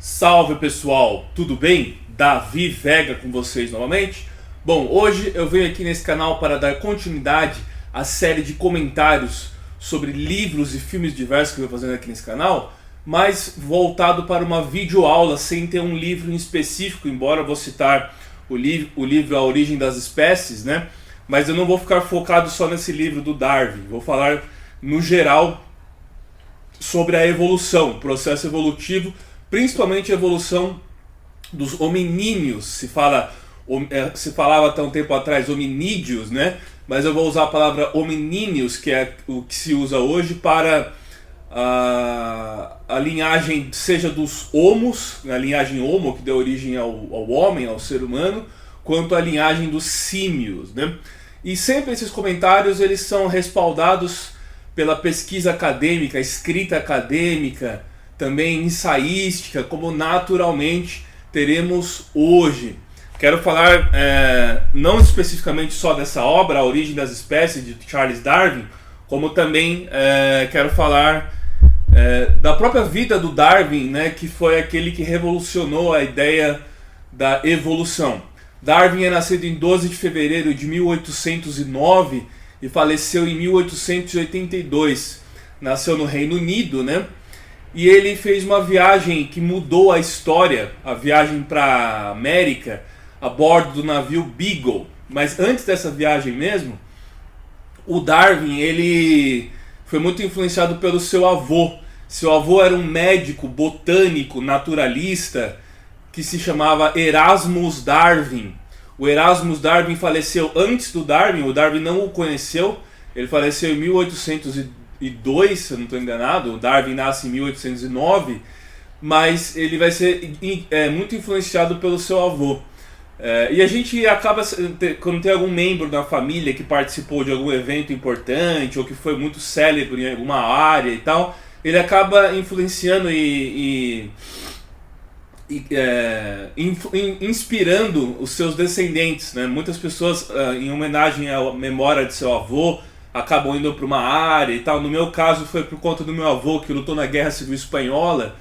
Salve pessoal, tudo bem? Davi Vega com vocês novamente. Bom, hoje eu venho aqui nesse canal para dar continuidade à série de comentários sobre livros e filmes diversos que eu vou fazendo aqui nesse canal, mas voltado para uma videoaula sem ter um livro em específico, embora eu vou citar o livro A Origem das Espécies, né? Mas eu não vou ficar focado só nesse livro do Darwin, vou falar no geral sobre a evolução, o processo evolutivo, principalmente a evolução dos hominíneos. Se falava até um tempo atrás hominídeos, né? Mas eu vou usar a palavra hominíneos, que é o que se usa hoje para a linhagem, seja dos homos, a linhagem homo, que deu origem ao homem, ao ser humano, quanto a linhagem dos símios, né? E sempre esses comentários eles são respaldados pela pesquisa acadêmica, escrita acadêmica, também ensaística, como naturalmente teremos hoje. Quero falar não especificamente só dessa obra, A Origem das Espécies, de Charles Darwin, como também quero falar da própria vida do Darwin, né, que foi aquele que revolucionou a ideia da evolução. Darwin é nascido em 12 de fevereiro de 1809 e faleceu em 1882. Nasceu no Reino Unido, né? E ele fez uma viagem que mudou a história, a viagem para a América, a bordo do navio Beagle. Mas antes dessa viagem mesmo, o Darwin ele foi muito influenciado pelo seu avô. Seu avô era um médico botânico naturalista que se chamava Erasmus Darwin. O Erasmus Darwin faleceu antes do Darwin, o Darwin não o conheceu, ele faleceu em 1802, se eu não estou enganado. O Darwin nasce em 1809, mas ele vai ser muito influenciado pelo seu avô. E a gente acaba, quando tem algum membro da família que participou de algum evento importante ou que foi muito célebre em alguma área e tal, ele acaba influenciando inspirando os seus descendentes, né? Muitas pessoas, em homenagem à memória de seu avô, acabam indo para uma área e tal. No meu caso foi por conta do meu avô, que lutou na Guerra Civil Espanhola,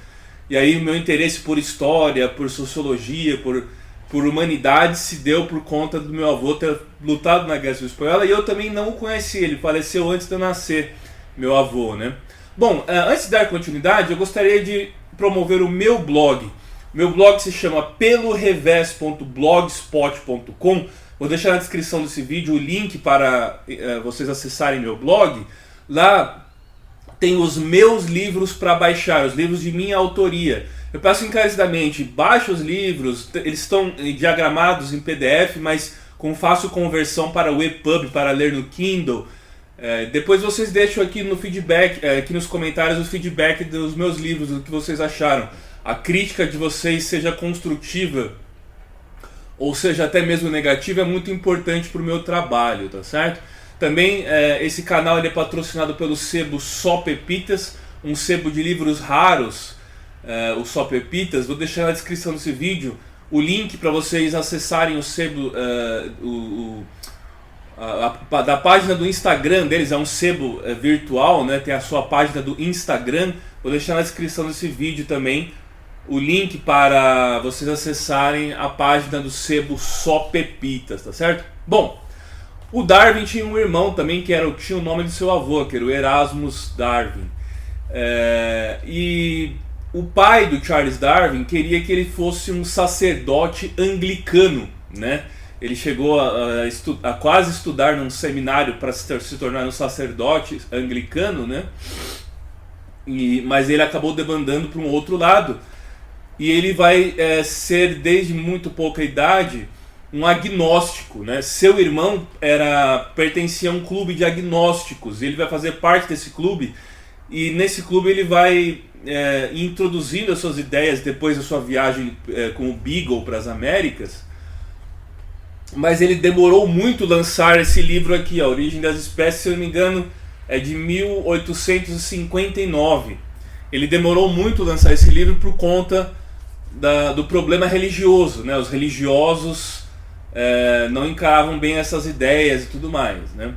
e aí o meu interesse por história, por sociologia, por humanidade se deu por conta do meu avô ter lutado na Guerra Civil Espanhola, e eu também não o conheci, ele faleceu antes de eu nascer, meu avô, né? Bom, antes de dar continuidade, eu gostaria de promover o meu blog. Meu blog se chama pelorevés.blogspot.com. Vou deixar na descrição desse vídeo o link para vocês acessarem meu blog. Lá tem os meus livros para baixar, os livros de minha autoria. Eu peço encarecidamente, baixe os livros, eles estão diagramados em PDF, mas com fácil conversão para o EPUB, para ler no Kindle. Depois vocês deixam aqui no feedback, aqui nos comentários, o feedback dos meus livros, do que vocês acharam. A crítica de vocês, seja construtiva ou seja até mesmo negativa, é muito importante para o meu trabalho, tá certo? Também esse canal ele é patrocinado pelo sebo Só Pepitas, um sebo de livros raros, o Só Pepitas. Vou deixar na descrição desse vídeo o link para vocês acessarem o sebo, da página do Instagram deles. É um sebo virtual, né? Tem a sua página do Instagram. Vou deixar na descrição desse vídeo também o link para vocês acessarem a página do sebo Só Pepitas, tá certo? Bom, o Darwin tinha um irmão também que tinha o nome de seu avô, que era o Erasmus Darwin. E o pai do Charles Darwin queria que ele fosse um sacerdote anglicano, né? Ele chegou a quase estudar num seminário para se tornar um sacerdote anglicano, né? Mas ele acabou debandando para um outro lado. E ele vai ser, desde muito pouca idade, um agnóstico, né? Seu irmão pertencia a um clube de agnósticos. Ele vai fazer parte desse clube. E nesse clube ele vai introduzindo as suas ideias depois da sua viagem com o Beagle para as Américas. Mas ele demorou muito lançar esse livro aqui, A Origem das Espécies, se eu não me engano, é de 1859. Ele demorou muito lançar esse livro por conta do problema religioso, né? Os religiosos não encaravam bem essas ideias e tudo mais, né?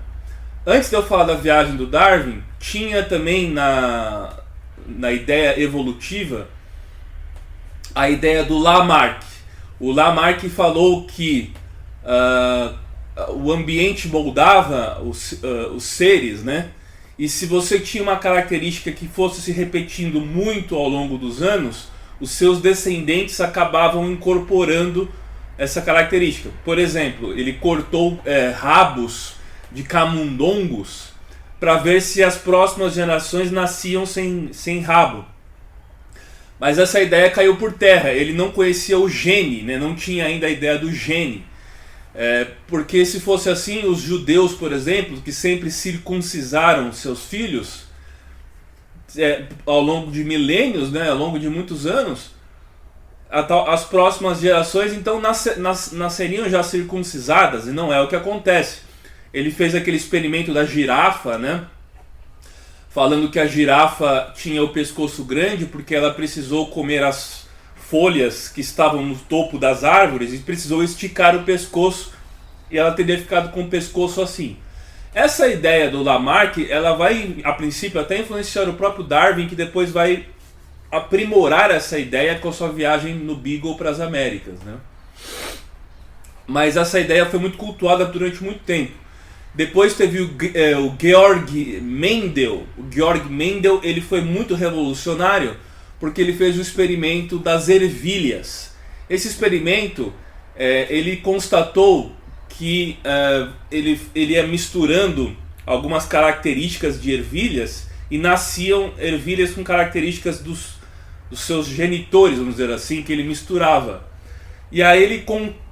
Antes de eu falar da viagem do Darwin, tinha também na ideia evolutiva a ideia do Lamarck. O Lamarck falou que o ambiente moldava os seres, né? E se você tinha uma característica que fosse se repetindo muito ao longo dos anos, os seus descendentes acabavam incorporando essa característica. Por exemplo, ele cortou rabos de camundongos para ver se as próximas gerações nasciam sem rabo. Mas essa ideia caiu por terra. Ele não conhecia o gene, né? Não tinha ainda a ideia do gene. Porque se fosse assim, os judeus, por exemplo, que sempre circuncisaram seus filhos ao longo de milênios, né? Ao longo de muitos anos, as próximas gerações então nasceriam já circuncisadas, e não é o que acontece. Ele fez aquele experimento da girafa, né? Falando que a girafa tinha o pescoço grande porque ela precisou comer as folhas que estavam no topo das árvores e precisou esticar o pescoço, e ela teria ficado com o pescoço assim. Essa ideia do Lamarck, ela vai, a princípio, até influenciar o próprio Darwin, que depois vai aprimorar essa ideia com a sua viagem no Beagle para as Américas, né? Mas essa ideia foi muito cultuada durante muito tempo. Depois teve o Georg Mendel. O Georg Mendel, ele foi muito revolucionário porque ele fez o experimento das ervilhas. Esse experimento, ele constatou que ele ia misturando algumas características de ervilhas e nasciam ervilhas com características dos seus genitores, vamos dizer assim, que ele misturava. E aí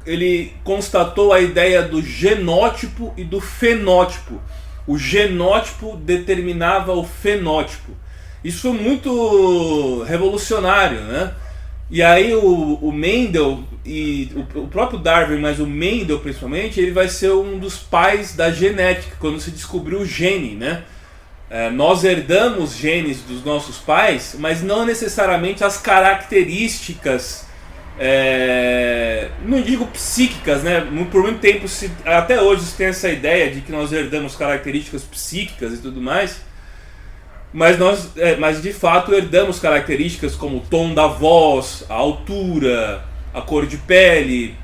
ele constatou a ideia do genótipo e do fenótipo. O genótipo determinava o fenótipo. Isso foi muito revolucionário, né? E aí o Mendel e o próprio Darwin, mas o Mendel principalmente, ele vai ser um dos pais da genética, quando se descobriu o gene, né? Nós herdamos genes dos nossos pais, mas não necessariamente as características, não digo psíquicas, né? Por muito tempo, até hoje se tem essa ideia de que nós herdamos características psíquicas e tudo mais, mas de fato herdamos características como o tom da voz, a altura, a cor de pele,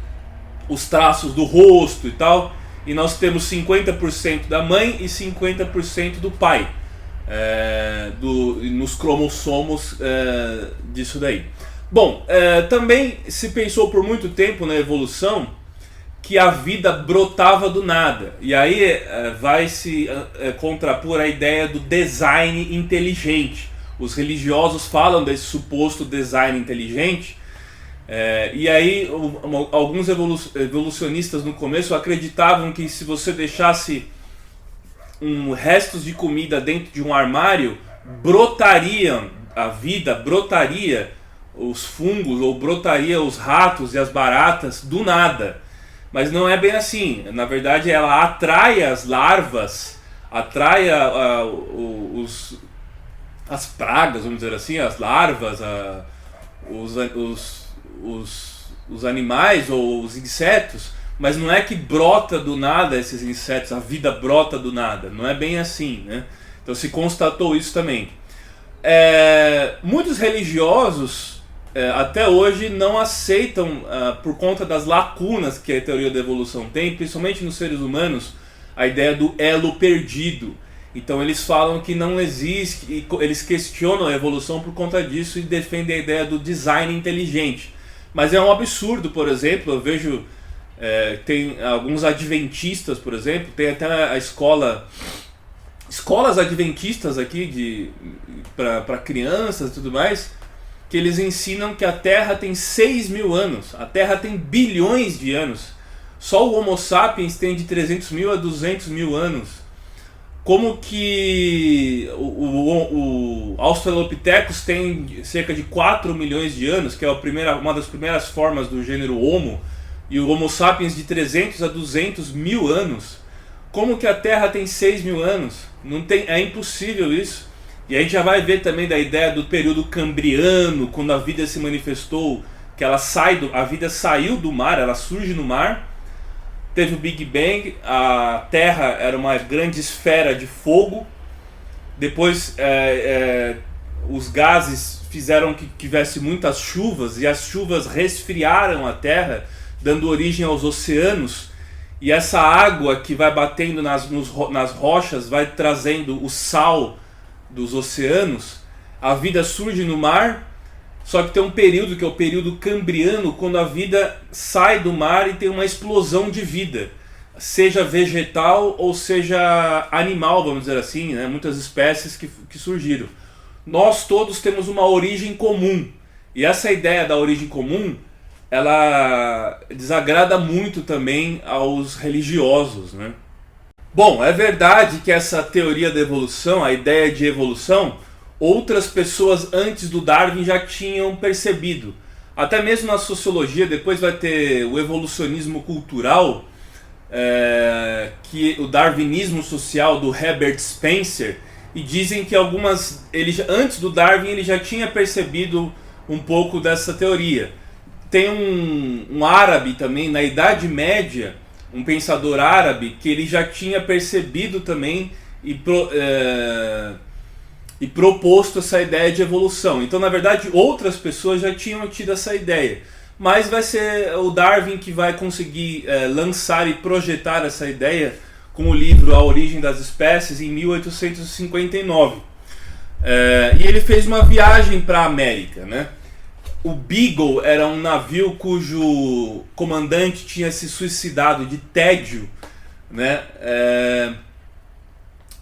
os traços do rosto e tal. E nós temos 50% da mãe e 50% do pai nos cromossomos disso daí. Bom, também se pensou por muito tempo na evolução que a vida brotava do nada. E aí vai se contrapor a ideia do design inteligente. Os religiosos falam desse suposto design inteligente. E aí alguns evolucionistas no começo acreditavam que se você deixasse restos de comida dentro de um armário, brotaria a vida, brotaria os fungos, ou brotaria os ratos e as baratas do nada. Mas não é bem assim. Na verdade, ela atrai as larvas, atrai as pragas, vamos dizer assim, as larvas, os animais ou os insetos, mas não é que brota do nada esses insetos, a vida brota do nada, não é bem assim, né? Então se constatou isso também. Muitos religiosos até hoje não aceitam, por conta das lacunas que a teoria da evolução tem, principalmente nos seres humanos, a ideia do elo perdido. Então eles falam que não existe, e eles questionam a evolução por conta disso e defendem a ideia do design inteligente. Mas é um absurdo, por exemplo, eu vejo, tem alguns adventistas, por exemplo, tem até a escolas adventistas aqui para crianças e tudo mais, que eles ensinam que a Terra tem 6.000 anos, a Terra tem bilhões de anos, só o Homo sapiens tem de 300 mil a 200 mil anos. Como que o Australopithecus tem cerca de 4 milhões de anos, que é uma das primeiras formas do gênero Homo, e o Homo sapiens de 300 a 200 mil anos. Como que a Terra tem 6.000 anos? É impossível isso. E a gente já vai ver também da ideia do período cambriano, quando a vida se manifestou, que a vida saiu do mar, ela surge no mar. Teve o Big Bang, a Terra era uma grande esfera de fogo. Depois os gases fizeram que tivesse muitas chuvas e as chuvas resfriaram a Terra, dando origem aos oceanos, e essa água que vai batendo nas rochas vai trazendo o sal dos oceanos. A vida surge no mar, só que tem um período que é o período cambriano, quando a vida sai do mar e tem uma explosão de vida, seja vegetal ou seja animal, vamos dizer assim, né? Muitas espécies que surgiram. Nós todos temos uma origem comum, e essa ideia da origem comum, ela desagrada muito também aos religiosos, né? Bom, é verdade que essa teoria da evolução, a ideia de evolução, outras pessoas antes do Darwin já tinham percebido. Até mesmo na sociologia, depois vai ter o evolucionismo cultural, que o darwinismo social do Herbert Spencer, e dizem que antes do Darwin ele já tinha percebido um pouco dessa teoria. Tem um árabe também, na Idade Média, um pensador árabe, que ele já tinha percebido também e proposto essa ideia de evolução. Então, na verdade, outras pessoas já tinham tido essa ideia. Mas vai ser o Darwin que vai conseguir lançar e projetar essa ideia com o livro A Origem das Espécies, em 1859. E ele fez uma viagem para a América, né? O Beagle era um navio cujo comandante tinha se suicidado de tédio, né?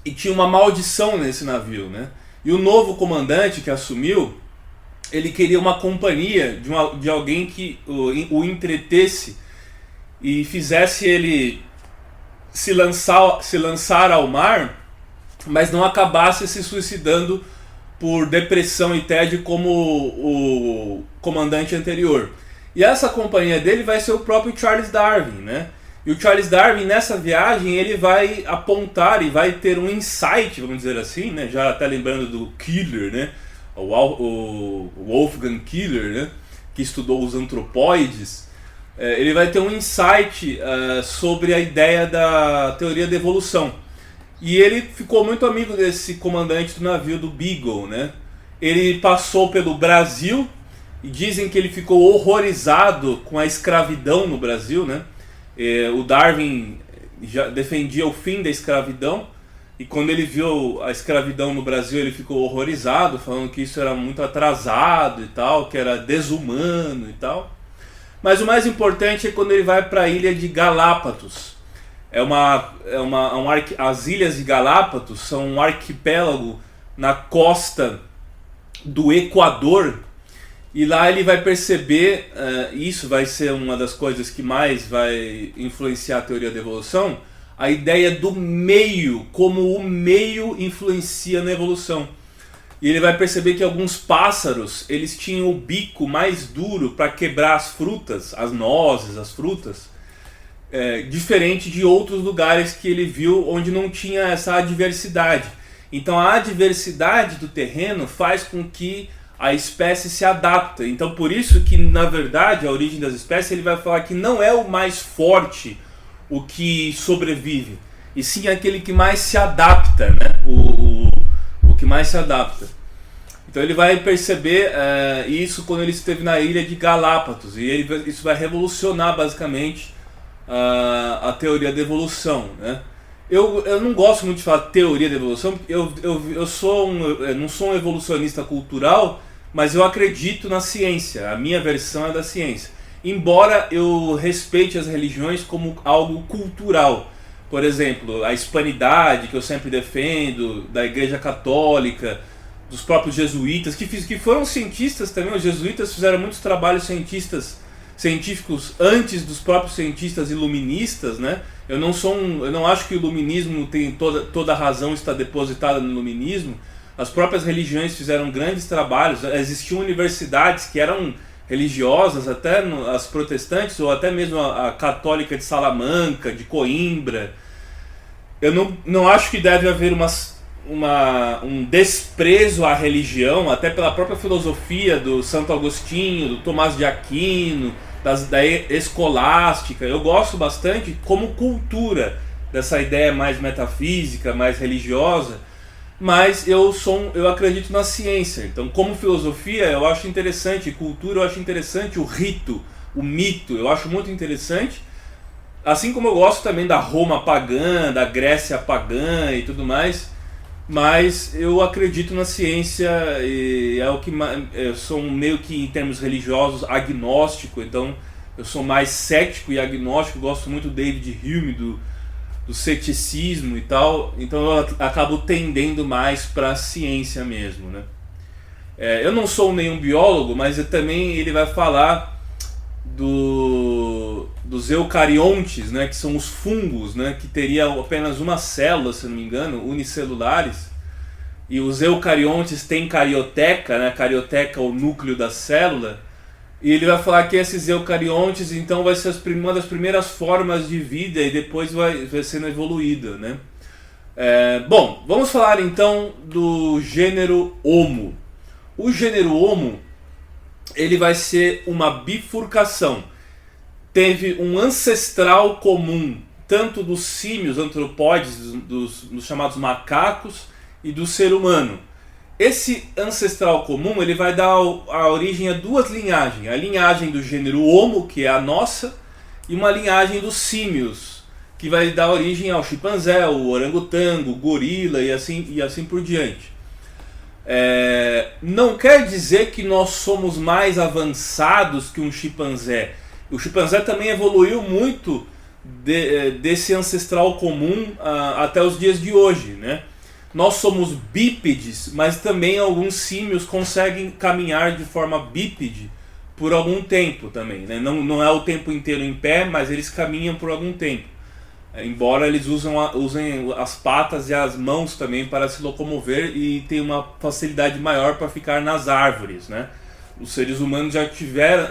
E tinha uma maldição nesse navio, né? E o novo comandante que assumiu, ele queria uma companhia de alguém que o entretesse e fizesse ele se lançar ao mar, mas não acabasse se suicidando por depressão e tédio como o comandante anterior. E essa companhia dele vai ser o próprio Charles Darwin, né? E o Charles Darwin, nessa viagem, ele vai apontar e vai ter um insight, vamos dizer assim, né? Já até lembrando do Killer, né? O Wolfgang Killer, né? Que estudou os antropóides. Ele vai ter um insight sobre a ideia da teoria da evolução. E ele ficou muito amigo desse comandante do navio do Beagle, né? Ele passou pelo Brasil e dizem que ele ficou horrorizado com a escravidão no Brasil, né? O Darwin já defendia o fim da escravidão, e quando ele viu a escravidão no Brasil ele ficou horrorizado, falando que isso era muito atrasado e tal, que era desumano e tal. Mas o mais importante é quando ele vai para a ilha de Galápagos. As ilhas de Galápagos são um arquipélago na costa do Equador. E lá ele vai perceber, isso vai ser uma das coisas que mais vai influenciar a teoria da evolução, a ideia do meio, como o meio influencia na evolução. E ele vai perceber que alguns pássaros, eles tinham o bico mais duro para quebrar as frutas, as nozes, as frutas, diferente de outros lugares que ele viu onde não tinha essa adversidade. Então a adversidade do terreno faz com que a espécie se adapta. Então por isso que, na verdade, a origem das espécies, ele vai falar que não é o mais forte o que sobrevive, e sim aquele que mais se adapta, né? O que mais se adapta. Então ele vai perceber isso quando ele esteve na ilha de Galápagos, e isso vai revolucionar basicamente a teoria da evolução, né? Eu não gosto muito de falar teoria da evolução, porque eu não sou um evolucionista cultural, mas eu acredito na ciência. A minha versão é da ciência. Embora eu respeite as religiões como algo cultural. Por exemplo, a hispanidade, que eu sempre defendo, da Igreja Católica, dos próprios jesuítas, que foram cientistas também. Os jesuítas fizeram muitos trabalhos científicos antes dos próprios cientistas iluministas, né? Eu não acho que o iluminismo tem toda a razão está depositada no iluminismo. As próprias religiões fizeram grandes trabalhos. Existiam universidades que eram religiosas, até as protestantes, ou até mesmo a católica de Salamanca, de Coimbra. Eu não acho que deve haver um desprezo à religião, até pela própria filosofia do Santo Agostinho, do Tomás de Aquino, da escolástica. Eu gosto bastante como cultura dessa ideia mais metafísica, mais religiosa, mas eu acredito na ciência. Então, como filosofia, eu acho interessante, cultura, eu acho interessante o rito, o mito, eu acho muito interessante. Assim como eu gosto também da Roma pagã, da Grécia pagã e tudo mais, mas eu acredito na ciência e é o que eu sou meio que em termos religiosos agnóstico, então eu sou mais cético e agnóstico, gosto muito do David Hume, do ceticismo e tal, então eu acabo tendendo mais para a ciência mesmo, né? Eu não sou nenhum biólogo, mas também ele vai falar dos eucariontes, né, que são os fungos, né, que teriam apenas uma célula, se não me engano, unicelulares, e os eucariontes têm carioteca, né, carioteca é o núcleo da célula, e ele vai falar que esses eucariontes então vai ser uma das primeiras formas de vida e depois vai sendo evoluída, né? Bom, vamos falar então do gênero Homo. O gênero Homo, ele vai ser uma bifurcação. Teve um ancestral comum, tanto dos símios antropóides, dos chamados macacos, e do ser humano. Esse ancestral comum ele vai dar a origem a duas linhagens. A linhagem do gênero Homo, que é a nossa, e uma linhagem dos símios, que vai dar origem ao chimpanzé, o orangotango, o gorila e assim por diante. Não quer dizer que nós somos mais avançados que um chimpanzé. O chimpanzé também evoluiu muito desse ancestral comum até os dias de hoje, né? Nós somos bípedes, mas também alguns símios conseguem caminhar de forma bípede por algum tempo também, né? Não é o tempo inteiro em pé, mas eles caminham por algum tempo. Embora eles usem as patas e as mãos também para se locomover e tem uma facilidade maior para ficar nas árvores, né? Os seres humanos já tiveram,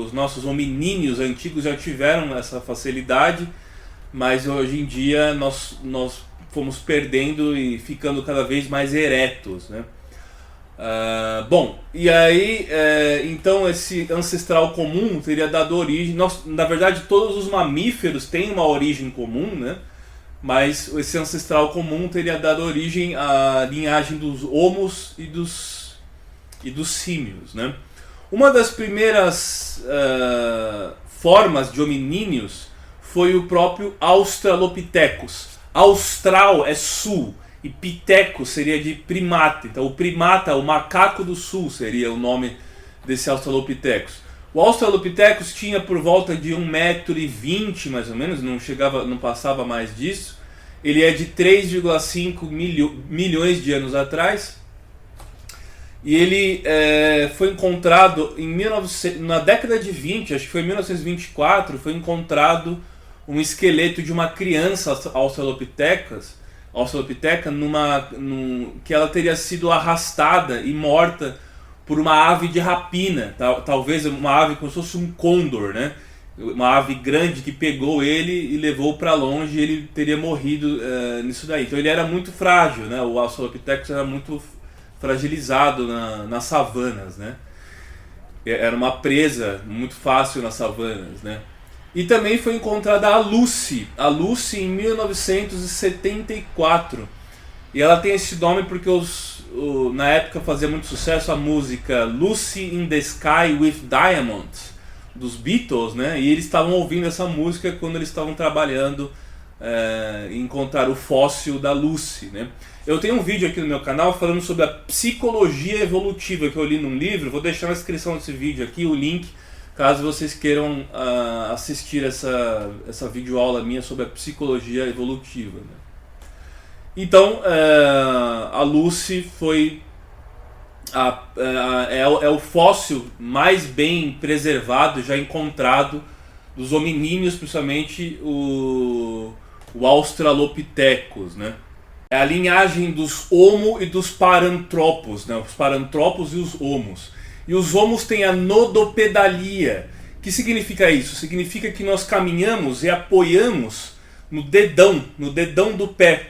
os nossos hominíneos antigos já tiveram essa facilidade, mas hoje em dia nós fomos perdendo e ficando cada vez mais eretos, né? Bom, e aí então esse ancestral comum teria dado origem, na verdade todos os mamíferos têm uma origem comum, né? Mas esse ancestral comum teria dado origem à linhagem dos homos e dos símios, né? Uma das primeiras formas de hominíneos foi o próprio Australopithecus. Austral é sul e piteco seria de primata. Então o primata, o macaco do sul seria o nome desse Australopithecus. O Australopithecus tinha por volta de 1,20 m mais ou menos, não passava mais disso. Ele é de 3,5 milhões de anos atrás. E ele foi encontrado na década de 20, acho que foi em 1924, foi encontrado um esqueleto de uma criança australopitheca que ela teria sido arrastada e morta por uma ave de rapina, talvez uma ave como se fosse um condor, né? Uma ave grande que pegou ele e levou para longe, e ele teria morrido nisso daí. Então ele era muito frágil, né? O Australopithecus era muito fragilizado nas savanas, né? Era uma presa muito fácil nas savanas, né? E também foi encontrada a Lucy em 1974. E ela tem esse nome porque na época fazia muito sucesso a música Lucy in the Sky with Diamonds, dos Beatles, né? E eles estavam ouvindo essa música quando eles estavam trabalhando em encontrar o fóssil da Lucy, né? Eu tenho um vídeo aqui no meu canal falando sobre a psicologia evolutiva que eu li num livro. Vou deixar na descrição desse vídeo aqui o link, caso vocês queiram assistir essa videoaula minha sobre a psicologia evolutiva, né? Então, a Lucy foi o fóssil mais bem preservado, já encontrado, dos hominíneos, principalmente o Australopithecus, né? É a linhagem dos Homo e dos Paranthropos, né? Os Paranthropos e os Homos. E os Homos têm a nodopedalia. Que significa isso? Significa que nós caminhamos e apoiamos no dedão do pé.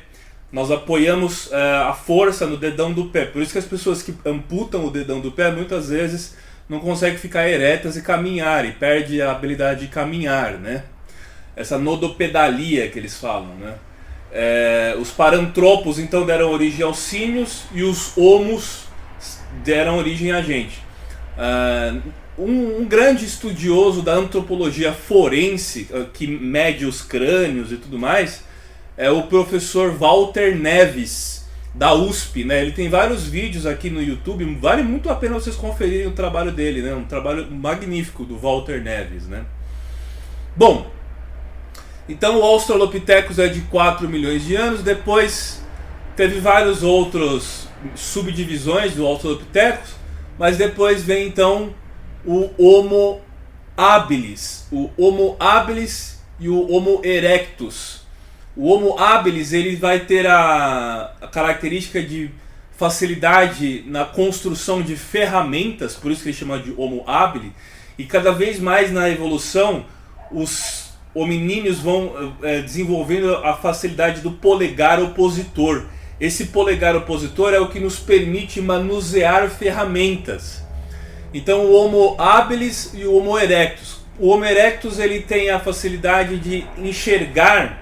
Nós apoiamos a força no dedão do pé. Por isso que as pessoas que amputam o dedão do pé muitas vezes não conseguem ficar eretas e caminhar, e perde a habilidade de caminhar, né? Essa nodopedalia que eles falam, né? Os parantropos então deram origem aos símios e os homos deram origem a gente. Um grande estudioso da antropologia forense, que mede os crânios e tudo mais, é o professor Walter Neves, da USP, né? Ele tem vários vídeos aqui no YouTube, vale muito a pena vocês conferirem o trabalho dele, né? Um trabalho magnífico do Walter Neves, né? Bom, então o Australopithecus é de 4 milhões de anos, depois teve vários outros subdivisões do Australopithecus, mas depois vem então o Homo habilis, e o Homo erectus. O Homo habilis ele vai ter a característica de facilidade na construção de ferramentas, por isso que ele chama de Homo habilis, e cada vez mais na evolução os hominíneos vão desenvolvendo a facilidade do polegar opositor. Esse polegar opositor é o que nos permite manusear ferramentas. Então o Homo habilis e o Homo erectus. O Homo erectus ele tem a facilidade de enxergar,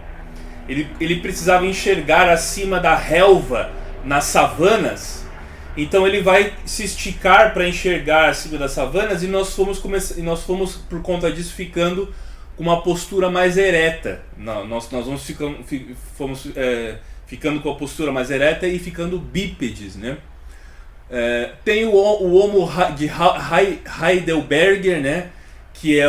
ele precisava enxergar acima da relva nas savanas, então ele vai se esticar para enxergar acima das savanas, e nós fomos por conta disso ficando com uma postura mais ereta. Nós fomos ficando com a postura mais ereta e ficando bípedes, né? Tem o Homo de Heidelberger, né? Que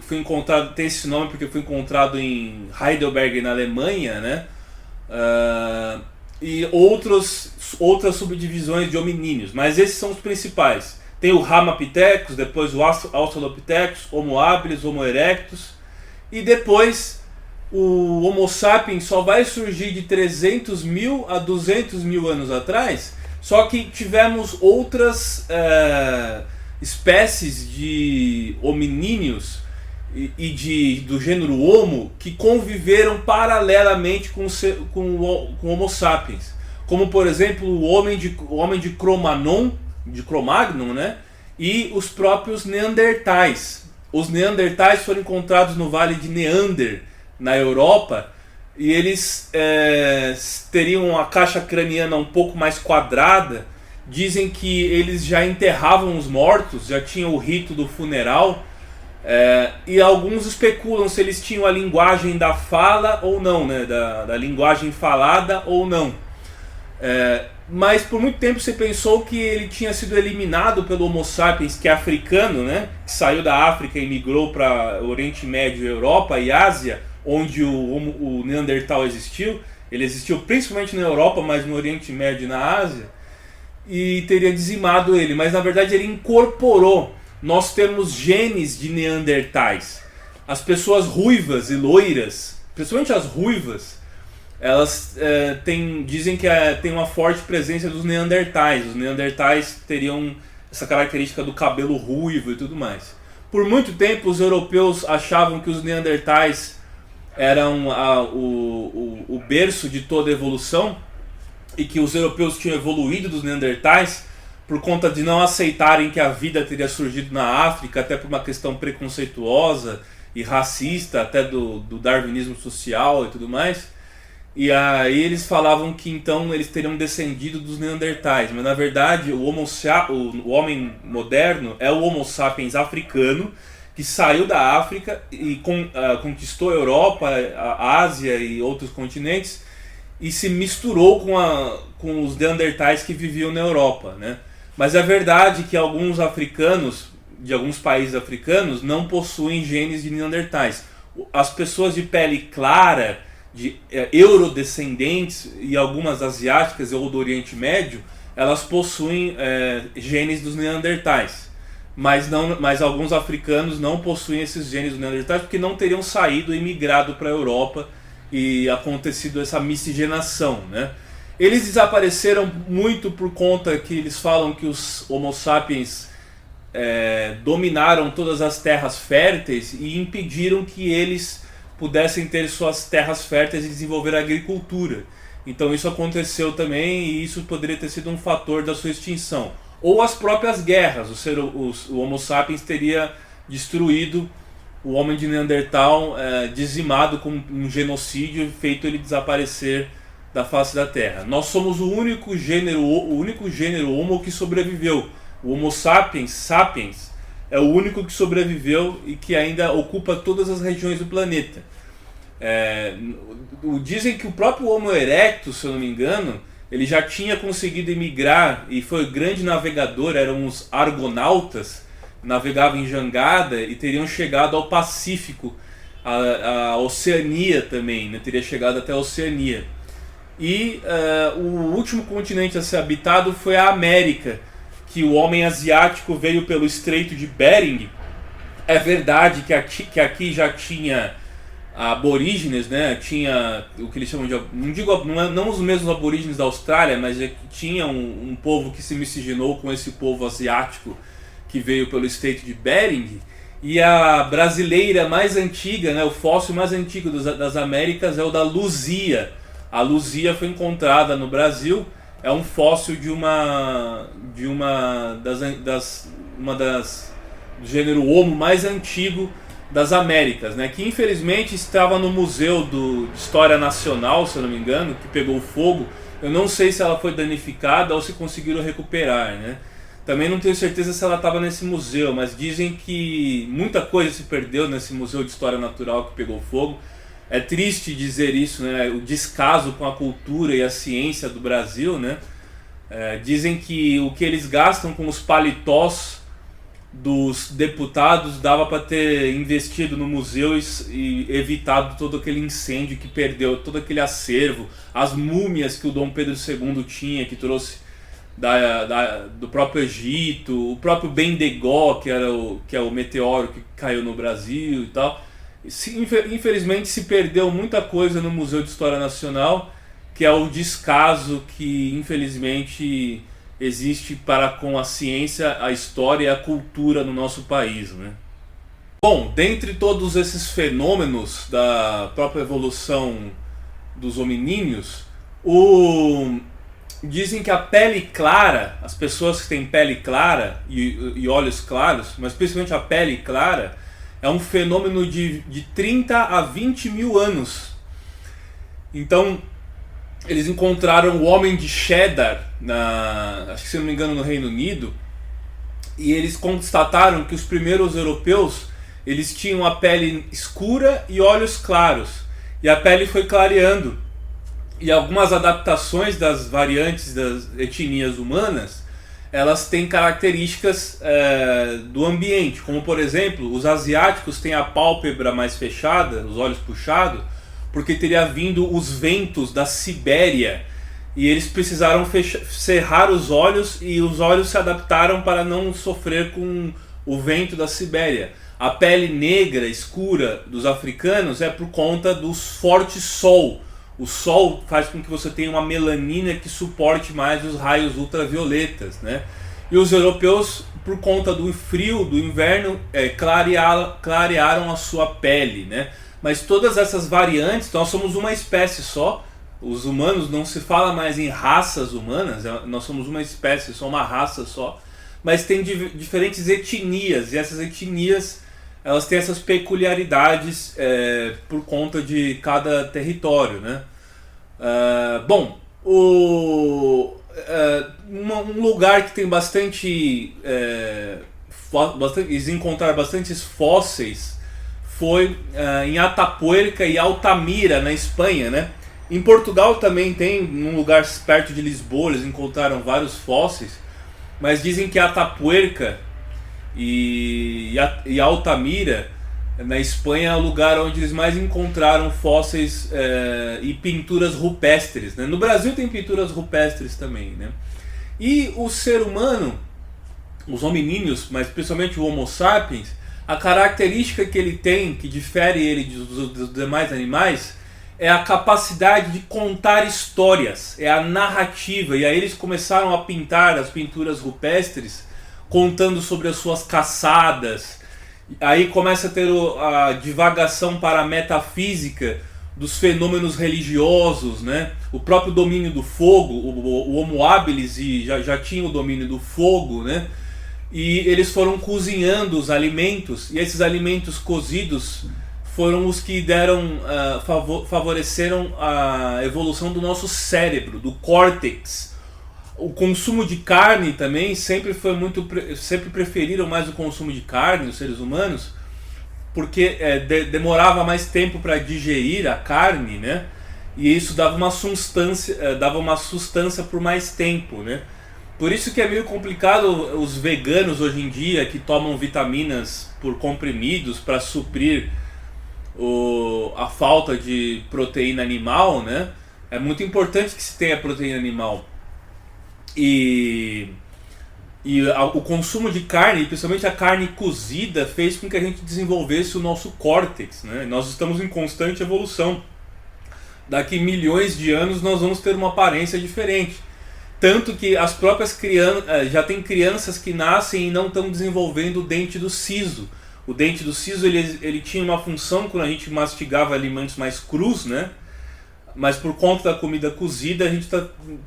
foi encontrado, tem esse nome porque foi encontrado em Heidelberg, na Alemanha, né? E outras subdivisões de hominíneos, mas esses são os principais. Tem o Ramapithecus, depois o Australopithecus, Homo habilis, Homo erectus, e depois o Homo sapiens só vai surgir de 300 mil a 200 mil anos atrás, só que tivemos outras espécies de hominíneos do gênero Homo que conviveram paralelamente com o Homo sapiens, como por exemplo o homem de Cro-Magnon, né? E os próprios Neandertais. Os Neandertais foram encontrados no Vale de Neander, na Europa, e eles teriam a caixa craniana um pouco mais quadrada. Dizem que eles já enterravam os mortos, já tinham o rito do funeral, e alguns especulam se eles tinham a linguagem da fala ou não, né? da linguagem falada ou não. Mas por muito tempo se pensou que ele tinha sido eliminado pelo Homo sapiens, que é africano, né? Que saiu da África e migrou para o Oriente Médio, Europa e Ásia, onde o Neandertal existiu. Ele existiu principalmente na Europa, mas no Oriente Médio e na Ásia, e teria dizimado ele, mas na verdade ele incorporou. Nós temos genes de Neandertais. As pessoas ruivas e loiras, principalmente as ruivas, elas dizem que tem uma forte presença dos Neandertais. Os Neandertais teriam essa característica do cabelo ruivo e tudo mais. Por muito tempo os europeus achavam que os Neandertais eram o berço de toda a evolução, e que os europeus tinham evoluído dos Neandertais por conta de não aceitarem que a vida teria surgido na África, até por uma questão preconceituosa e racista, até do darwinismo social e tudo mais. E aí eles falavam que então eles teriam descendido dos Neandertais, mas na verdade o homem moderno é o Homo sapiens africano, que saiu da África e conquistou a Europa, a Ásia e outros continentes, e se misturou com os Neandertais que viviam na Europa, né? Mas é verdade que alguns africanos, de alguns países africanos, não possuem genes de Neandertais. As pessoas de pele clara, de eurodescendentes, e algumas asiáticas ou do Oriente Médio, elas possuem genes dos Neandertais. Mas alguns africanos não possuem esses genes dos Neandertais porque não teriam saído e migrado para a Europa e acontecido essa miscigenação, né? Eles desapareceram muito por conta que eles falam que os Homo sapiens dominaram todas as terras férteis e impediram que eles pudessem ter suas terras férteis e desenvolver a agricultura. Então isso aconteceu também, e isso poderia ter sido um fator da sua extinção. Ou as próprias guerras, o Homo sapiens teria destruído o homem de Neandertal dizimado com um genocídio, feito ele desaparecer da face da Terra. Nós somos o único gênero Homo que sobreviveu. O Homo sapiens é o único que sobreviveu e que ainda ocupa todas as regiões do planeta. Dizem que o próprio Homo erectus, se eu não me engano, ele já tinha conseguido emigrar e foi grande navegador, eram os argonautas, navegavam em jangada e teriam chegado ao Pacífico, a Oceania também, né? Teria chegado até a Oceania. E o último continente a ser habitado foi a América, que o homem asiático veio pelo Estreito de Bering. É verdade que aqui já tinha aborígenes, né? Tinha o que eles chamam de... não os mesmos aborígenes da Austrália, mas tinha um povo que se miscigenou com esse povo asiático que veio pelo Estreito de Bering. E a brasileira mais antiga, né? O fóssil mais antigo das Américas é o da Luzia. A Luzia foi encontrada no Brasil. É um fóssil do gênero Homo mais antigo das Américas, né? Que infelizmente estava no Museu de História Nacional, se eu não me engano, que pegou fogo. Eu não sei se ela foi danificada ou se conseguiram recuperar, né? Também não tenho certeza se ela estava nesse museu, mas dizem que muita coisa se perdeu nesse Museu de História Natural que pegou fogo. É triste dizer isso, né? O descaso com a cultura e a ciência do Brasil, né? Dizem que o que eles gastam com os paletós dos deputados dava para ter investido no museu e evitado todo aquele incêndio que perdeu, todo aquele acervo, as múmias que o Dom Pedro II tinha, que trouxe do próprio Egito, o próprio Bendegó, que é o meteoro que caiu no Brasil e tal. Infelizmente se perdeu muita coisa no Museu de História Nacional, que é o descaso que infelizmente existe para com a ciência, a história e a cultura no nosso país, né? Bom, dentre todos esses fenômenos da própria evolução dos hominíneos, dizem que a pele clara, as pessoas que têm pele clara e olhos claros, mas principalmente a pele clara, é um fenômeno de 30 a 20 mil anos. Então, eles encontraram o homem de Cheddar, acho que se não me engano no Reino Unido, e eles constataram que os primeiros europeus eles tinham a pele escura e olhos claros, e a pele foi clareando. E algumas adaptações das variantes das etnias humanas, elas têm características do ambiente, como por exemplo, os asiáticos têm a pálpebra mais fechada, os olhos puxados, porque teria vindo os ventos da Sibéria e eles precisaram cerrar os olhos, e os olhos se adaptaram para não sofrer com o vento da Sibéria. A pele negra, escura dos africanos é por conta do forte sol. O sol faz com que você tenha uma melanina que suporte mais os raios ultravioletas, né? E os europeus, por conta do frio do inverno, clarearam a sua pele, né? Mas todas essas variantes, nós somos uma espécie só. Os humanos, não se fala mais em raças humanas, nós somos uma espécie, só uma raça só. Mas tem diferentes etnias, e essas etnias elas têm essas peculiaridades por conta de cada território, né? Um lugar que tem eles encontraram bastantes fósseis foi em Atapuerca e Altamira, na Espanha, né? Em Portugal também tem, num lugar perto de Lisboa, eles encontraram vários fósseis, mas dizem que Atapuerca e Altamira, na Espanha, é o lugar onde eles mais encontraram fósseis e pinturas rupestres, né? No Brasil tem pinturas rupestres também, né? E o ser humano, os hominíneos, mas principalmente o Homo sapiens, a característica que ele tem, que difere ele dos demais animais, é a capacidade de contar histórias, é a narrativa. E aí eles começaram a pintar as pinturas rupestres contando sobre as suas caçadas. Aí começa a ter a divagação para a metafísica dos fenômenos religiosos, né? O próprio domínio do fogo, o Homo habilis já tinha o domínio do fogo, né? e eles foram cozinhando os alimentos, e esses alimentos cozidos foram os que favoreceram a evolução do nosso cérebro, do córtex. O consumo de carne também sempre preferiram mais o consumo de carne, os seres humanos, porque demorava mais tempo para digerir a carne, né? E isso dava uma sustância por mais tempo, né? Por isso que é meio complicado os veganos hoje em dia, que tomam vitaminas por comprimidos para suprir a falta de proteína animal, né? É muito importante que se tenha proteína animal. E o consumo de carne, principalmente a carne cozida, fez com que a gente desenvolvesse o nosso córtex, né? Nós estamos em constante evolução. Daqui milhões de anos nós vamos ter uma aparência diferente. Tanto que as próprias crianças, já tem crianças que nascem e não estão desenvolvendo o dente do siso. O dente do siso ele tinha uma função quando a gente mastigava alimentos mais crus, né? Mas por conta da comida cozida, a gente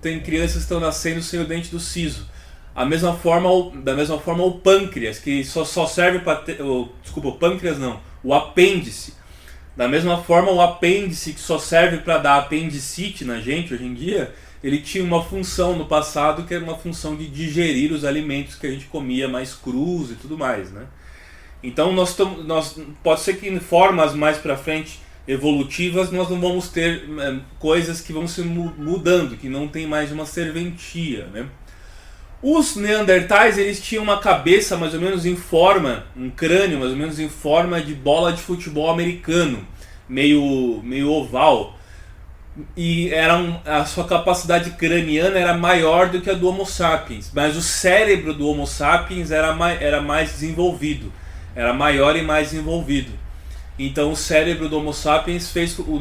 tem crianças que estão nascendo sem o dente do siso. Da mesma forma o pâncreas, que só serve para o pâncreas não, o apêndice. Da mesma forma o apêndice, que só serve para dar apendicite na gente hoje em dia, ele tinha uma função no passado, que era uma função de digerir os alimentos que a gente comia mais crus e tudo mais, né? Então pode ser que em formas mais para frente evolutivas nós não vamos ter coisas que vão se mudando, que não tem mais uma serventia, né? Os neandertais, eles tinham uma cabeça mais ou menos em forma, um crânio mais ou menos em forma de bola de futebol americano, meio oval, e a sua capacidade craniana era maior do que a do Homo sapiens, mas o cérebro do Homo sapiens era mais desenvolvido, era maior e mais desenvolvido. Então o cérebro do Homo sapiens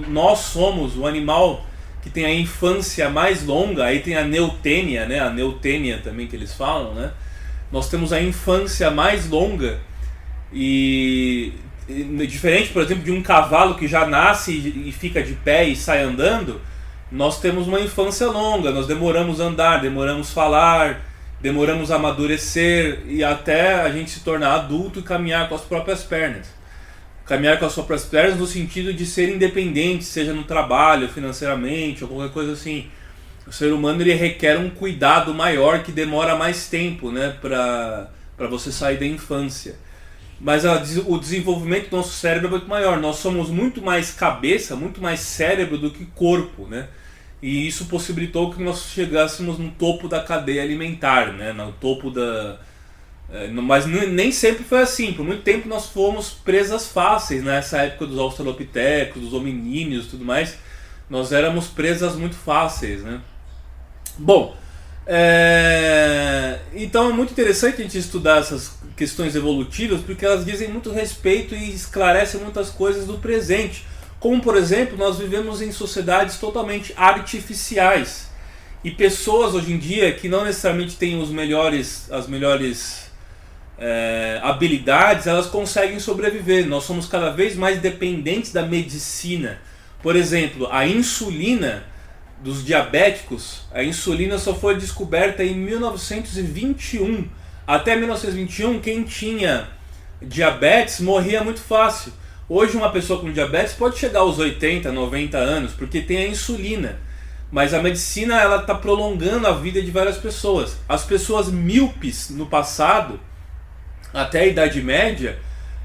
nós somos o animal que tem a infância mais longa. Aí tem a neutênia, né? A neutênia também que eles falam, né? Nós temos a infância mais longa e diferente, por exemplo, de um cavalo que já nasce e fica de pé e sai andando, nós temos uma infância longa, nós demoramos a andar, demoramos a falar, demoramos a amadurecer e até a gente se tornar adulto e caminhar com as próprias pernas. Caminhar com as próprias pernas no sentido de ser independente, seja no trabalho, financeiramente ou qualquer coisa assim. O ser humano ele requer um cuidado maior que demora mais tempo, né, para você sair da infância. Mas o desenvolvimento do nosso cérebro é muito maior. Nós somos muito mais cabeça, muito mais cérebro do que corpo, né? E isso possibilitou que nós chegássemos no topo da cadeia alimentar, né? No topo mas nem sempre foi assim. Por muito tempo nós fomos presas fáceis, nessa época dos australopitecos, dos hominíneos e tudo mais. Nós éramos presas muito fáceis, né? Bom, então é muito interessante a gente estudar essas questões evolutivas, porque elas dizem muito respeito e esclarecem muitas coisas do presente. Como, por exemplo, nós vivemos em sociedades totalmente artificiais. E pessoas hoje em dia que não necessariamente têm as melhores habilidades, elas conseguem sobreviver. Nós somos cada vez mais dependentes da medicina. Por exemplo, a insulina dos diabéticos, a insulina só foi descoberta em 1921. Até 1921, quem tinha diabetes morria muito fácil. Hoje uma pessoa com diabetes pode chegar aos 80, 90 anos, porque tem a insulina. Mas a medicina está prolongando a vida de várias pessoas. As pessoas míopes no passado, até a Idade Média,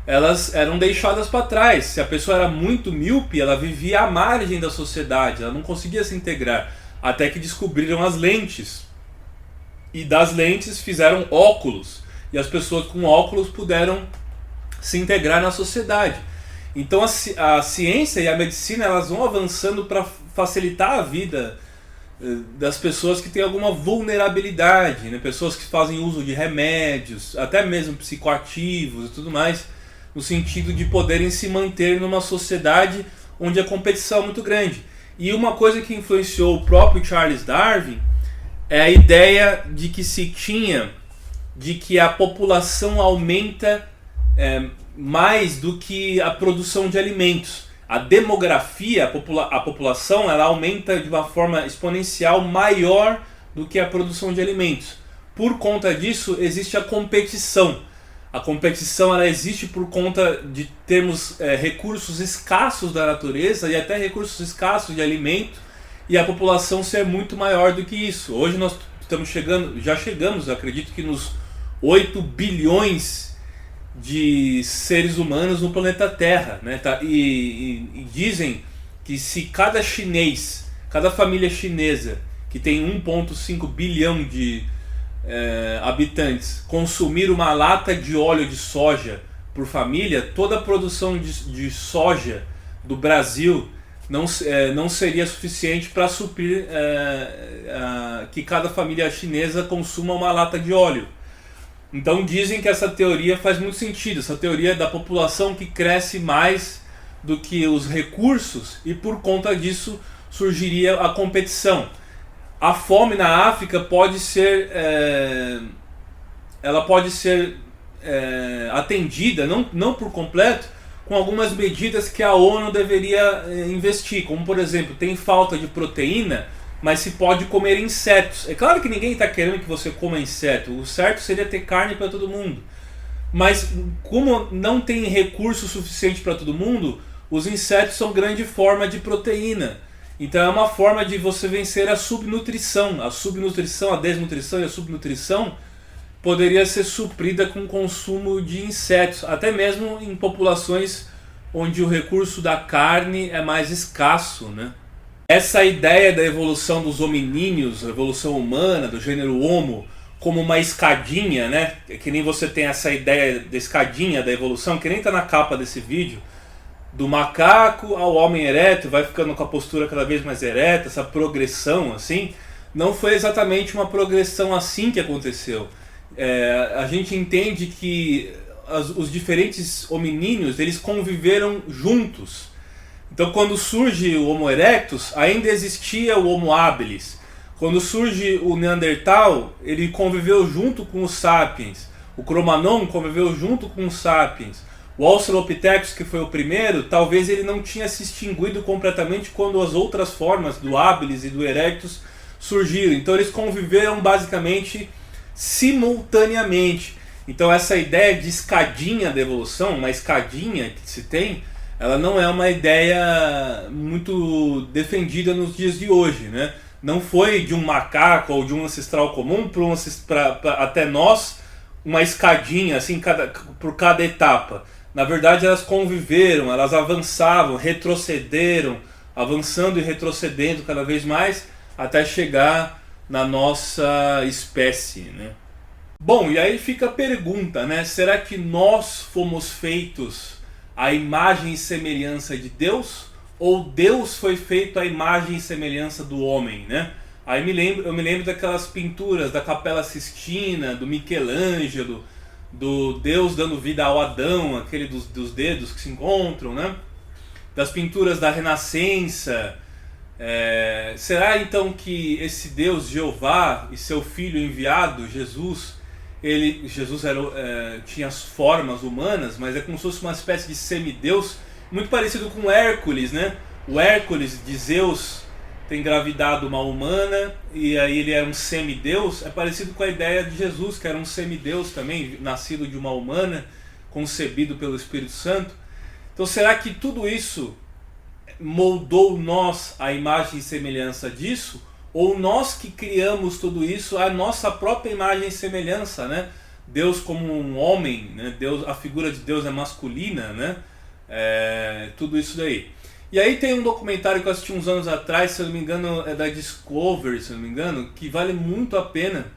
elas eram deixadas para trás. Se a pessoa era muito míope, ela vivia à margem da sociedade, ela não conseguia se integrar. Até que descobriram as lentes. E das lentes fizeram óculos. E as pessoas com óculos puderam se integrar na sociedade. Então a ciência e a medicina elas vão avançando para facilitar a vida das pessoas que têm alguma vulnerabilidade, né? Pessoas que fazem uso de remédios, até mesmo psicoativos e tudo mais, no sentido de poderem se manter numa sociedade onde a competição é muito grande. E uma coisa que influenciou o próprio Charles Darwin é a ideia de que se tinha de que a população aumenta mais do que a produção de alimentos. A demografia, a população, ela aumenta de uma forma exponencial maior do que a produção de alimentos. por conta disso existe a competição. A competição ela existe por conta de termos recursos escassos da natureza e até recursos escassos de alimento, e a população ser muito maior do que isso. Hoje nós já chegamos, acredito que nos 8 bilhões de seres humanos no planeta Terra, né? E dizem que se cada chinês, cada família chinesa que tem 1,5 bilhão de habitantes consumir uma lata de óleo de soja por família, toda a produção de soja do Brasil não seria suficiente para suprir que cada família chinesa consuma uma lata de óleo. Então dizem que essa teoria faz muito sentido, essa teoria da população que cresce mais do que os recursos, e por conta disso surgiria a competição. A fome na África pode ser atendida, não por completo, com algumas medidas que a ONU deveria investir, como por exemplo, tem falta de proteína, mas se pode comer insetos. É claro que ninguém está querendo que você coma inseto, o certo seria ter carne para todo mundo, mas como não tem recurso suficiente para todo mundo, os insetos são grande forma de proteína. Então é uma forma de você vencer a subnutrição. A desnutrição e a subnutrição poderia ser suprida com o consumo de insetos, até mesmo em populações onde o recurso da carne é mais escasso, né? Essa ideia da evolução dos hominíneos, a evolução humana, do gênero Homo, como uma escadinha, né? Que nem você tem essa ideia da escadinha da evolução, que nem está na capa desse vídeo, do macaco ao homem ereto, vai ficando com a postura cada vez mais ereta, essa progressão assim, não foi exatamente uma progressão assim que aconteceu. A gente entende que os diferentes hominíneos, eles conviveram juntos. Então quando surge o Homo erectus, ainda existia o Homo habilis. Quando surge o Neandertal, ele conviveu junto com os Sapiens. O Cro-Magnon conviveu junto com os Sapiens. O Australopithecus, que foi o primeiro, talvez ele não tinha se extinguido completamente quando as outras formas do habilis e do erectus surgiram. Então eles conviveram basicamente simultaneamente. Então essa ideia de escadinha da evolução, uma escadinha que se tem, ela não é uma ideia muito defendida nos dias de hoje, né? Não foi de um macaco ou de um ancestral comum para até nós uma escadinha assim por cada etapa. Na verdade elas conviveram, elas avançavam, retrocederam, avançando e retrocedendo cada vez mais até chegar na nossa espécie, né? Bom, e aí fica a pergunta, né? Será que nós fomos feitos à imagem e semelhança de Deus? Ou Deus foi feito à imagem e semelhança do homem, né? Aí eu me lembro daquelas pinturas da Capela Sistina, do Michelangelo, do Deus dando vida ao Adão, aquele dos dedos que se encontram, né? Das pinturas da Renascença. Será então que esse Deus Jeová e seu filho enviado, Jesus tinha as formas humanas, mas é como se fosse uma espécie de semideus, muito parecido com Hércules, né? O Hércules de Zeus tem engravidado uma humana e aí ele era um semideus. É parecido com a ideia de Jesus, que era um semideus também, nascido de uma humana, concebido pelo Espírito Santo. Então será que tudo isso moldou nós à imagem e semelhança disso? Ou nós que criamos tudo isso à nossa própria imagem e semelhança, né? Deus como um homem, né? A figura de Deus é masculina, né? Tudo isso daí. E aí tem um documentário que eu assisti uns anos atrás, se eu não me engano é da Discovery, se eu não me engano, que vale muito a pena,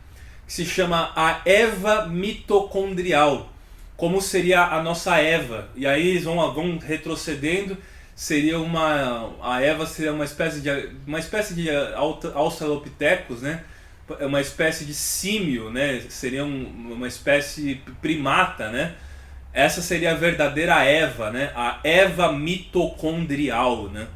que se chama A Eva Mitocondrial, como seria a nossa Eva. E aí eles vão retrocedendo, a Eva seria uma espécie de Australopithecus, né? Uma espécie de símio, né? Seria uma espécie primata, né? Essa seria a verdadeira Eva, né? A Eva mitocondrial, né?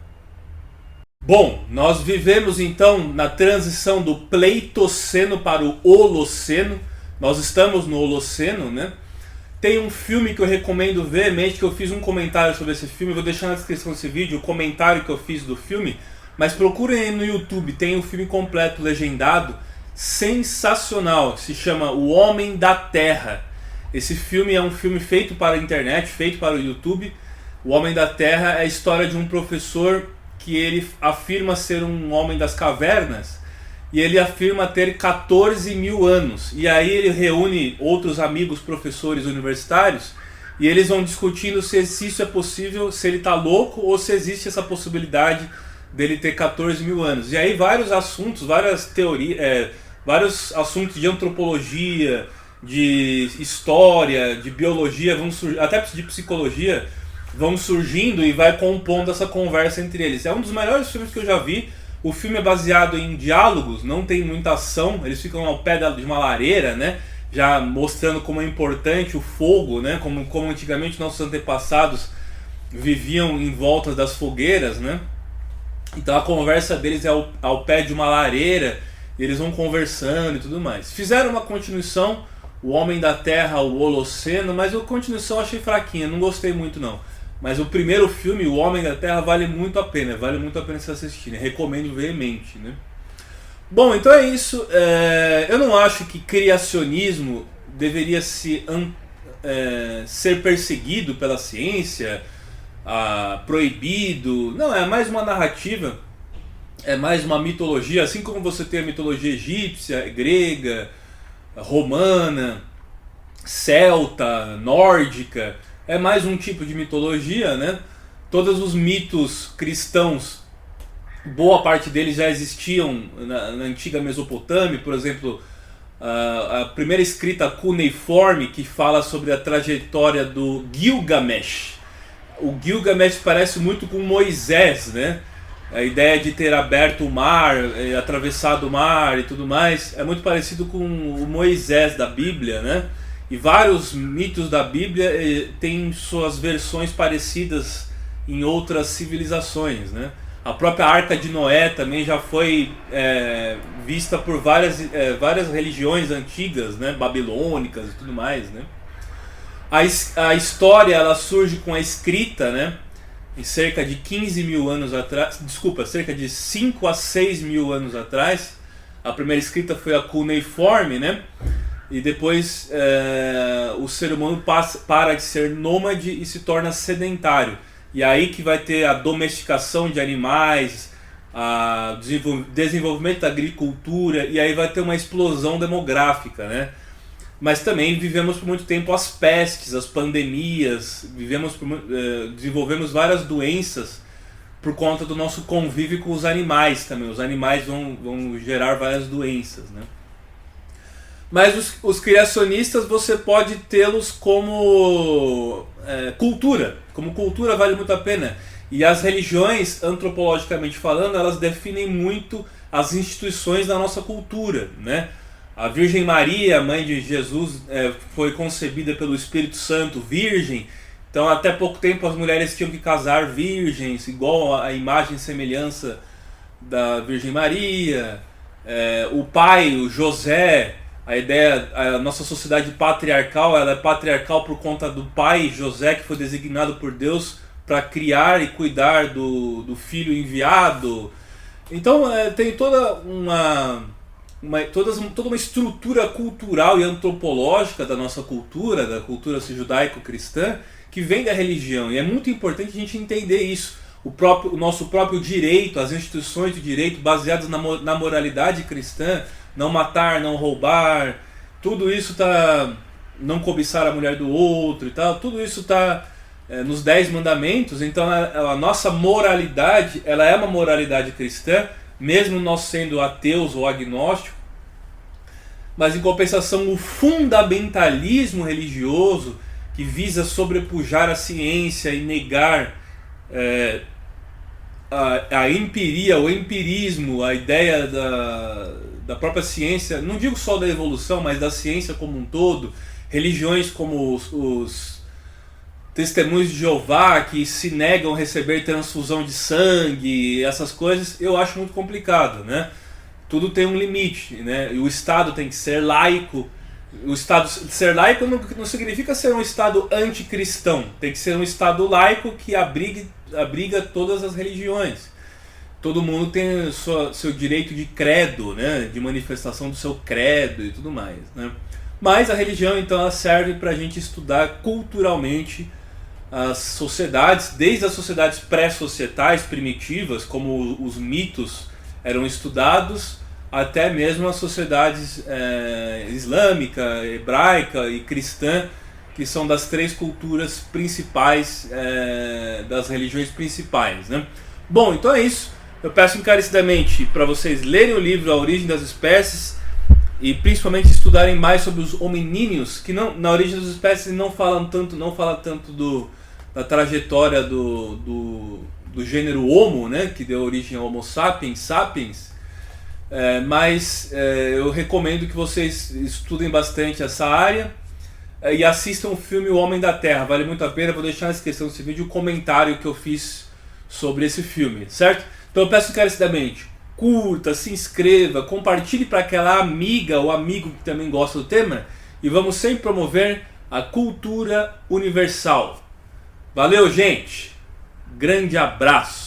Bom, nós vivemos então na transição do Pleistoceno para o Holoceno. Nós estamos no Holoceno, né? Tem um filme que eu recomendo veemente, que eu fiz um comentário sobre esse filme, eu vou deixar na descrição desse vídeo o comentário que eu fiz do filme, mas procurem aí no YouTube, tem o filme completo legendado, sensacional, que se chama O Homem da Terra. Esse filme é um filme feito para a internet, feito para o YouTube. O Homem da Terra é a história de um professor que ele afirma ser um homem das cavernas, e ele afirma ter 14 mil anos. E aí ele reúne outros amigos professores universitários e eles vão discutindo se isso é possível, se ele está louco ou se existe essa possibilidade dele ter 14 mil anos. E aí vários assuntos, várias teorias, vários assuntos de antropologia, de história, de biologia, até de psicologia, vão surgindo e vai compondo essa conversa entre eles. É um dos melhores filmes que eu já vi. O filme é baseado em diálogos, não tem muita ação, eles ficam ao pé de uma lareira, né? Já mostrando como é importante o fogo, né? Como antigamente nossos antepassados viviam em volta das fogueiras, né? Então a conversa deles é ao pé de uma lareira, eles vão conversando e tudo mais. Fizeram uma continuação, O Homem da Terra, o Holoceno, mas a continuação eu achei fraquinha, não gostei muito não. Mas o primeiro filme, O Homem da Terra, vale muito a pena se assistirem, recomendo veemente, né? Bom, então é isso. Eu não acho que criacionismo deveria ser perseguido pela ciência, proibido. Não, é mais uma narrativa, é mais uma mitologia, assim como você tem a mitologia egípcia, grega, romana, celta, nórdica. É mais um tipo de mitologia, né? Todos os mitos cristãos, boa parte deles já existiam na antiga Mesopotâmia. Por exemplo, a primeira escrita cuneiforme, que fala sobre a trajetória do Gilgamesh. O Gilgamesh parece muito com Moisés, né? A ideia de ter aberto o mar, atravessado o mar e tudo mais, é muito parecido com o Moisés da Bíblia, né? E vários mitos da Bíblia têm suas versões parecidas em outras civilizações, né? A própria Arca de Noé também já foi vista por várias religiões antigas, né? Babilônicas e tudo mais, né? A história ela surge com a escrita, né? Em cerca de 15 mil anos atrás, cerca de 5 a 6 mil anos atrás. A primeira escrita foi a cuneiforme, né? E depois o ser humano para de ser nômade e se torna sedentário. E aí que vai ter a domesticação de animais, o desenvolvimento da agricultura, e aí vai ter uma explosão demográfica, né? Mas também vivemos por muito tempo as pestes, as pandemias, desenvolvemos várias doenças por conta do nosso convívio com os animais também. Os animais vão gerar várias doenças, né? Mas os criacionistas você pode tê-los como cultura. Como cultura vale muito a pena. E as religiões, antropologicamente falando, elas definem muito as instituições da nossa cultura, né? A Virgem Maria, mãe de Jesus, foi concebida pelo Espírito Santo virgem. Então até pouco tempo as mulheres tinham que casar virgens, igual a imagem e semelhança da Virgem Maria. O pai, o José, a nossa sociedade patriarcal, ela é patriarcal por conta do pai José, que foi designado por Deus para criar e cuidar do filho enviado. Então tem toda uma estrutura cultural e antropológica da nossa cultura, da cultura judaico-cristã, que vem da religião. E é muito importante a gente entender isso. O nosso próprio direito, as instituições de direito baseadas na moralidade cristã, não matar, não roubar, tudo isso está, não cobiçar a mulher do outro e tal, tudo isso está nos 10 mandamentos. Então a nossa moralidade, ela é uma moralidade cristã, mesmo nós sendo ateus ou agnósticos. Mas em compensação, o fundamentalismo religioso, que visa sobrepujar a ciência e negar a empiria, o empirismo, a ideia da própria ciência, não digo só da evolução, mas da ciência como um todo, religiões como os Testemunhos de Jeová, que se negam a receber transfusão de sangue, essas coisas, eu acho muito complicado, né? Tudo tem um limite, né? E o Estado tem que ser laico. O Estado ser laico não significa ser um Estado anticristão. Tem que ser um Estado laico que abriga todas as religiões. todo mundo tem seu direito de credo, né? De manifestação do seu credo e tudo mais, né? Mas a religião, então, ela serve para a gente estudar culturalmente as sociedades, desde as sociedades pré-societais primitivas, como os mitos eram estudados, até mesmo as sociedades islâmica, hebraica e cristã, que são das três culturas principais, das religiões principais, né? Bom, então é isso. Eu peço encarecidamente para vocês lerem o livro A Origem das Espécies e principalmente estudarem mais sobre os hominíneos, que não, na Origem das Espécies não fala tanto da trajetória do gênero Homo, né, que deu origem ao Homo sapiens sapiens, mas eu recomendo que vocês estudem bastante essa área e assistam o filme O Homem da Terra, vale muito a pena. Vou deixar na descrição desse vídeo o comentário que eu fiz sobre esse filme, certo? Então eu peço encarecidamente, curta, se inscreva, compartilhe para aquela amiga ou amigo que também gosta do tema e vamos sempre promover a cultura universal. Valeu, gente! Grande abraço!